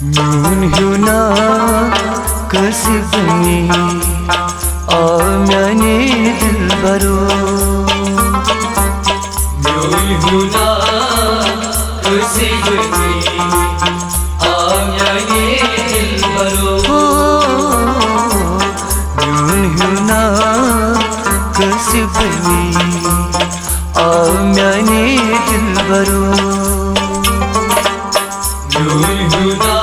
Nun huna kasibni amyane dilbaro Nun huna kasibni amyane dilbaro Nun huna kasibni amyane dilbaro Nun huna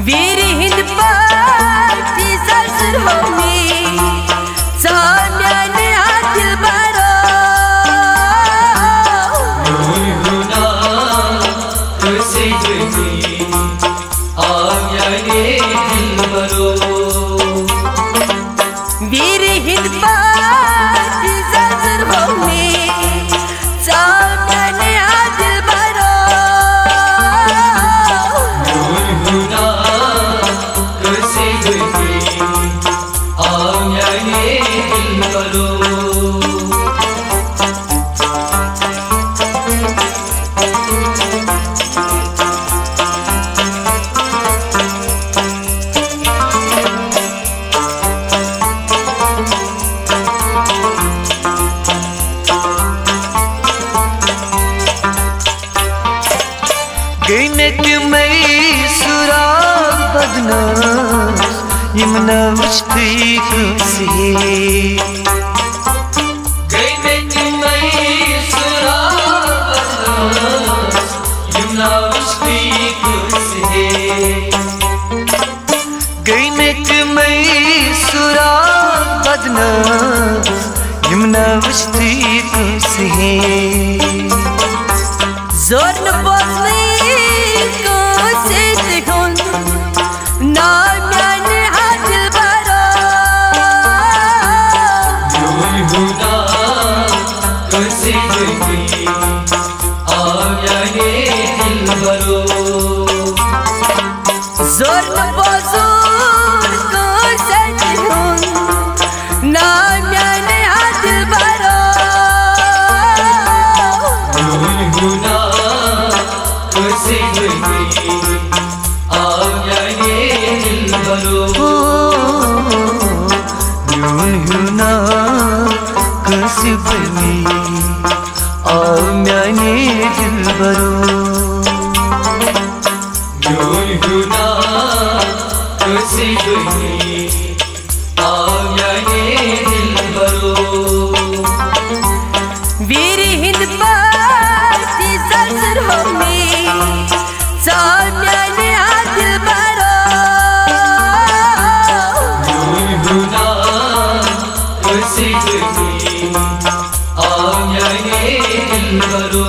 वीर Hind party ससुर होमी साम्याने दिल भरो हुना खुशी खुशी आम्याने दिल भरो वीर हिंद पार्टी ससुर Homi Gaymet mey surar badnas Yimna vishti kusi Gaymet mey surar badnas Yimna vishti kusi Gaymet mey surar badnas Yimna vishti kusi Zor n bozli Zor n bozur ko sejhun namyane dil baro Nun huna खुशी खुशी आम्याने दिल भरो Nun huna kasibni आम्याने दिल भरो Nun huna खुशी खुशी आम्याने दिल भरो वीर हिंद पार्टी ससुर होमी साम्याने दिल भरो Nun huna खुशी खुशी आम्याने दिल भरो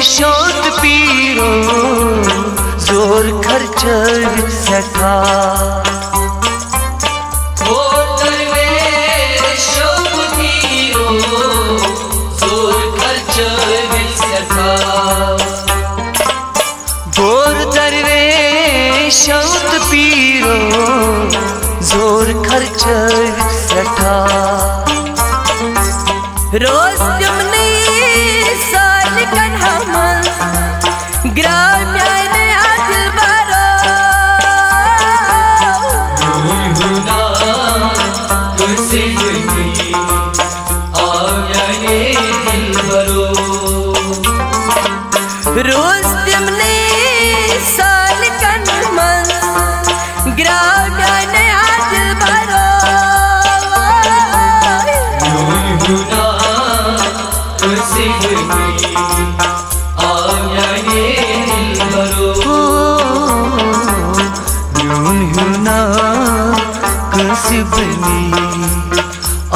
शोत पीरो जोर खर्च सका जोर दरवेश शोत पीरो जोर खर्च सका जोर दरवेश शोत पीरो जोर खर्च सका रोज तुमने ग्राम्याने दिल भरो Nun huna खुशी खुशी आम्याने दिल भरो रोज तुमने साल कनमन ग्राम्याने दिल भरो Nun huna खुशी खुशी आम्याने दिल भरो Nun huna kasibni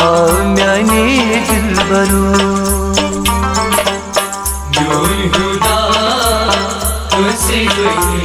आम्याने दिल भरो Nun huna खुशी खुशी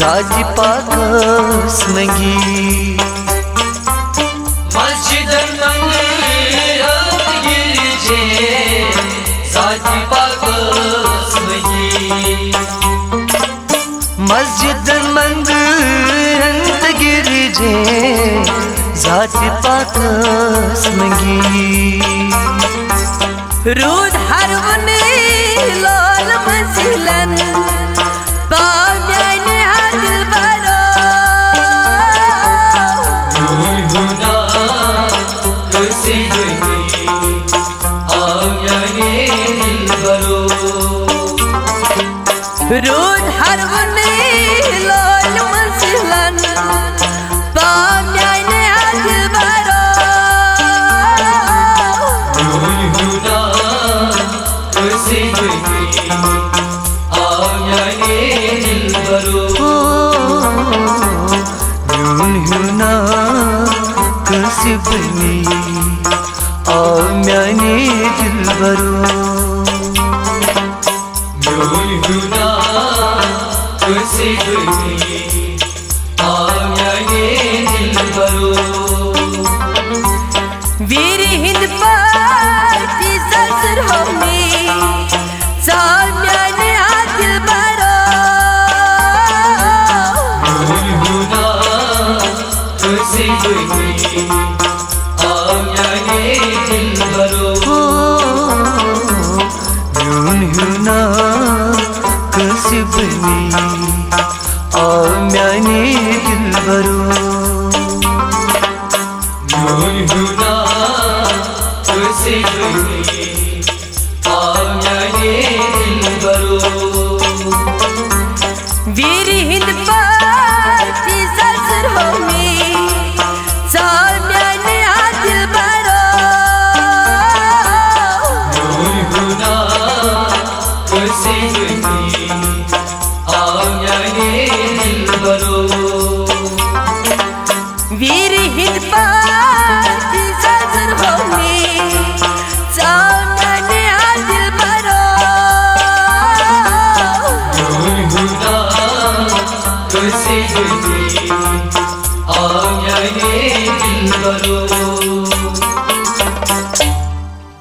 जाजी पाकस मंगी मस्जिद मंदिर गिरजे जाजी पाकस मंगी मस्जिद मंदिर गिरजे जाजी पाकस मंगी रूद हरवने लाल मसीलन पाम्याने हादिल बरो हुना कसे गई आम्याने दिल बरो रूद हरवने लाल मसीलन पाम्याने हादिल बरो हुना कसे गई आम्याने दिल बरो हुना कसे बनी आम्याने दिल बरो हुना कसे गई आम्याने दिल बरो वीर हिंद पार्टी ससुर होमी साम्याने हादिल बरो हुना कसे गई आम्याने दिल बरो हुना कसे बनी आम्याने दिल बरो हुना कसे गई आम्याने दिल बरो वीर हिंद पार्टी ससुर होमी साम्याने हादिल बरो हुना कसे गई आम्याने दिल बरो वीर हिंद पार्टी ससुर होमी साम्याने हादिल बरो हुना कसे गई आम्याने दिल बरो